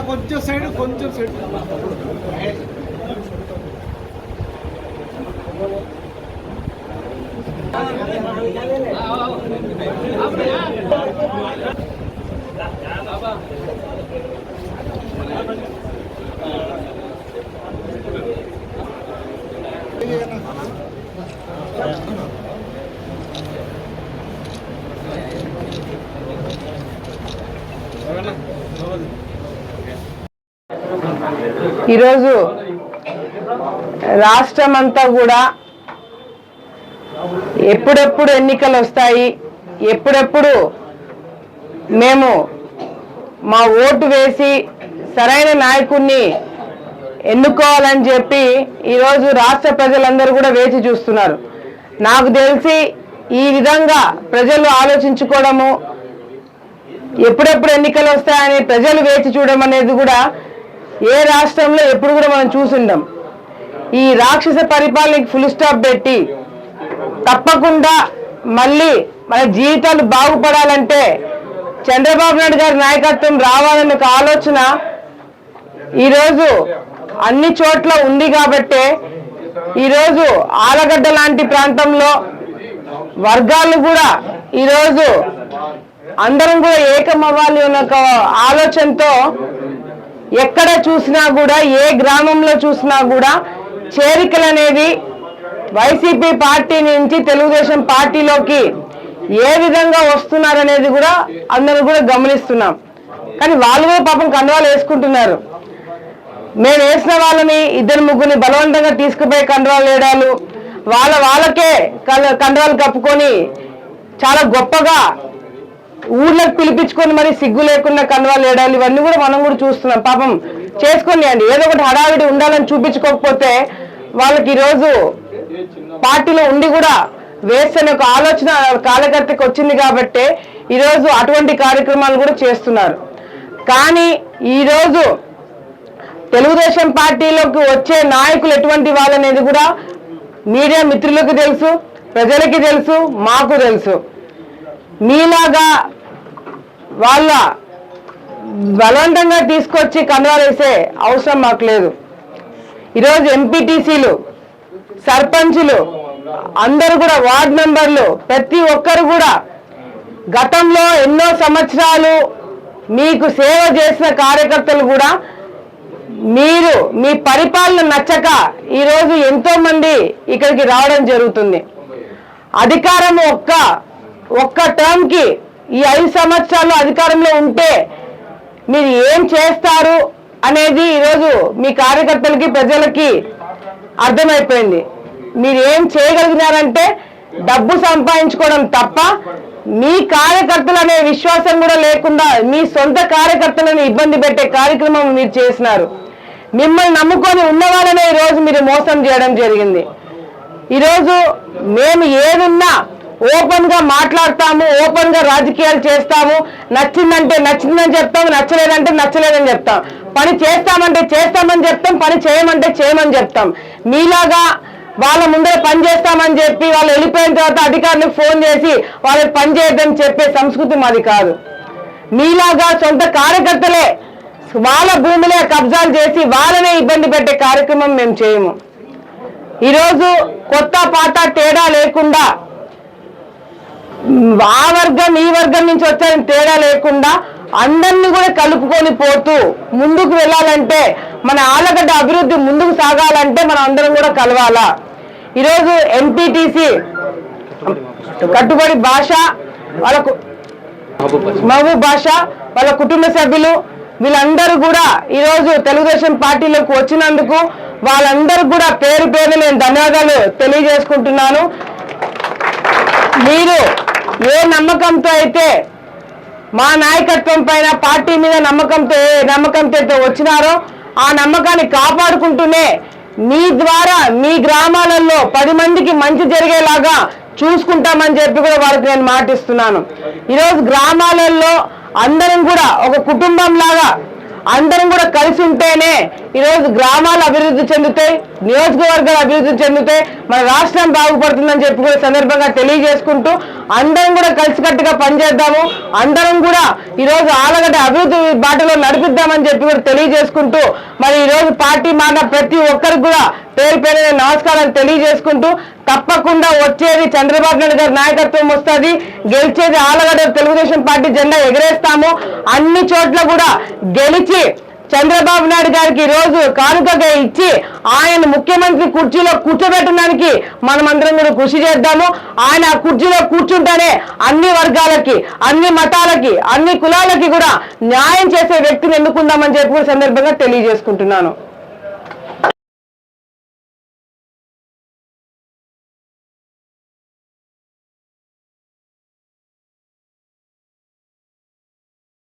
కొంచెం సైడ్ ఈరోజు రాష్ట్రమంతా కూడా ఎప్పుడెప్పుడు ఎన్నికలు వస్తాయి, ఎప్పుడెప్పుడు మేము మా ఓటు వేసి సరైన నాయకుడిని ఎన్నుకోవాలని చెప్పి ఈరోజు రాష్ట్ర ప్రజలందరూ కూడా వేచి చూస్తున్నారు. నాకు తెలిసి ఈ విధంగా ప్రజలు ఆలోచించుకోవడము, ఎప్పుడెప్పుడు ఎన్నికలు వస్తాయని ప్రజలు వేచి చూడడం అనేది కూడా ఏ రాష్ట్రంలో ఎప్పుడు కూడా మనం చూసిండం. ఈ రాక్షస పరిపాలనకి ఫుల్ స్టాప్ పెట్టి తప్పకుండా మళ్ళీ మన జీవితాలు బాగుపడాలంటే చంద్రబాబు నాయుడు గారి నాయకత్వం రావాలనే ఒక ఆలోచన ఈరోజు అన్ని చోట్ల ఉంది. కాబట్టే ఈరోజు ఆలగడ్డ లాంటి ప్రాంతంలో వర్గాలు కూడా ఈరోజు అందరం కూడా ఏకం అవ్వాలి అన్న ఒక ఆలోచనతో ఎక్కడ చూసినా కూడా, ఏ గ్రామంలో చూసినా కూడా చేరికలు అనేవి వైసీపీ పార్టీ నుంచి తెలుగుదేశం పార్టీలోకి ఏ విధంగా వస్తున్నారనేది కూడా అందరూ కూడా గమనిస్తున్నాం. కానీ వాళ్ళు కూడా పాపం కండువాలు వేసుకుంటున్నారు. మేము వేసిన వాళ్ళని ఇద్దరు ముగ్గురిని బలవంతంగా తీసుకుపోయి కండువాలు వేయడాలు, వాళ్ళకే కండువాలు కప్పుకొని చాలా గొప్పగా ఊర్లకు పిలిపించుకొని మరి సిగ్గు లేకుండా కండువాలు వేయడాలు, ఇవన్నీ కూడా మనం కూడా చూస్తున్నాం. పాపం చేసుకొని అండి, ఏదో ఒకటి హడావిడి ఉండాలని చూపించుకోకపోతే వాళ్ళకి ఈరోజు పార్టీలో ఉండి కూడా వేస్తేనే ఒక ఆలోచన కార్యకర్తకి వచ్చింది. కాబట్టి ఈరోజు అటువంటి కార్యక్రమాలు కూడా చేస్తున్నారు. కానీ ఈరోజు తెలుగుదేశం పార్టీలోకి వచ్చే నాయకులు ఎటువంటి వాళ్ళనేది కూడా మీడియా మిత్రులకు తెలుసు, ప్రజలకి తెలుసు, మాకు తెలుసు. మీలాగా వాళ్ళ బలవంతంగా తీసుకొచ్చి కండువాలు వేసే అవసరం మాకు లేదు. ఈరోజు ఎంపీటీసీలు, సర్పంచులు అందరూ కూడా, వార్డు మెంబర్లు, ప్రతి ఒక్కరు కూడా గతంలో ఎన్నో సంవత్సరాలు మీకు సేవ చేసిన కార్యకర్తలు కూడా మీరు మీ పరిపాలన నచ్చక ఈరోజు ఎంతో మంది ఇక్కడికి రావడం జరుగుతుంది. అధికారం ఒక్క టర్మ్కి ఈ 5 సంవత్సరాలు అధికారంలో ఉంటే మీరు ఏం చేస్తారు అనేది ఈరోజు మీ కార్యకర్తలకి, ప్రజలకి అర్థమైపోయింది. మీరు ఏం చేయగలిగినారంటే డబ్బు సంపాదించుకోవడం తప్ప మీ కార్యకర్తలు అనే విశ్వాసం కూడా లేకుండా మీ సొంత కార్యకర్తలను ఇబ్బంది పెట్టే కార్యక్రమం మీరు చేసినారు. మిమ్మల్ని నమ్ముకొని ఉన్న వాళ్ళనే ఈరోజు మీరు మోసం చేయడం జరిగింది. ఈరోజు మేము ఏదున్నా ఓపెన్ గా మాట్లాడతాము, ఓపెన్ గా రాజకీయాలు చేస్తాము. నచ్చిందంటే నచ్చిందని చెప్తాము, నచ్చలేదంటే నచ్చలేదని చెప్తాం. పని చేస్తామంటే చేస్తామని చెప్తాం, పని చేయమంటే చేయమని చెప్తాం. మీలాగా వాళ్ళ ముందర పని చేస్తామని చెప్పి వాళ్ళు వెళ్ళిపోయిన తర్వాత అధికారులకు ఫోన్ చేసి వాళ్ళకి పని చేయొద్దని చెప్పే సంస్కృతి మాది కాదు. మీలాగా సొంత కార్యకర్తలే వాళ్ళ భూములే కబ్జాలు చేసి వాళ్ళనే ఇబ్బంది పెట్టే కార్యక్రమం మేము చేయము. ఈరోజు కొత్త పాత తేడా లేకుండా, ఆ వర్గం ఈ వర్గం నుంచి వచ్చారని తేడా లేకుండా అందరినీ కూడా కలుపుకొని పోతూ ముందుకు వెళ్ళాలంటే, మన ఆలగడ్డ అభివృద్ధి ముందుకు సాగాలంటే మనం అందరం కూడా కలవాలా. ఈరోజు ఎంపీటీసీ కట్టుబడి భాష, వాళ్ళకు మహబూబ్ భాష, వాళ్ళ కుటుంబ సభ్యులు వీళ్ళందరూ కూడా ఈరోజు తెలుగుదేశం పార్టీలోకి వచ్చినందుకు వాళ్ళందరూ కూడా పేరు పేరు నేను ధన్యవాదాలు తెలియజేసుకుంటున్నాను. మీరు ఏ నమ్మకంతో అయితే మా నాయకత్వం పైన, పార్టీ మీద నమ్మకంతో వచ్చినారో ఆ నమ్మకాన్ని కాపాడుకుంటూనే మీ ద్వారా మీ గ్రామాలలో 10 మందికి మంచి జరిగేలాగా చూసుకుంటామని చెప్పి కూడా వాళ్ళకి నేను మాటిస్తున్నాను. ఈరోజు గ్రామాలలో అందరం కూడా ఒక కుటుంబం లాగా అందరం కూడా కలిసి ఉంటేనే ఈరోజు గ్రామాలు అభివృద్ధి చెందుతాయి, నియోజకవర్గాలు అభివృద్ధి చెందుతాయి, మన రాష్ట్రం బాగుపడుతుందని చెప్పి కూడా సందర్భంగా తెలియజేసుకుంటూ అందరం కూడా కలిసికట్టుగా పనిచేద్దాము, అందరం కూడా ఈరోజు ఆలగడ్డ అభివృద్ధి బాటలో నడిపిద్దామని చెప్పి కూడా తెలియజేసుకుంటూ మరి ఈరోజు పార్టీ మాట ప్రతి ఒక్కరికి కూడా పేరు పేరు నమస్కారాలు తెలియజేసుకుంటూ తప్పకుండా వచ్చేది చంద్రబాబు నాయుడు గారి నాయకత్వం వస్తుంది, గెలిచేది ఆలగడ్డ తెలుగుదేశం పార్టీ జెండా ఎగరేస్తాము. అన్ని చోట్ల కూడా గెలిచి చంద్రబాబు నాయుడు గారికి ఈరోజు కానుకగా ఇచ్చి ఆయన ముఖ్యమంత్రి కుర్చీలో కూర్చోబెట్టడానికి మనమందరం కూడా కృషి చేద్దాము. ఆయన ఆ కుర్చీలో కూర్చుంటేనే అన్ని వర్గాలకి, అన్ని మతాలకి, అన్ని కులాలకి కూడా న్యాయం చేసే వ్యక్తిని ఎన్నుకుందామని చెప్పి సందర్భంగా తెలియజేసుకుంటున్నాను.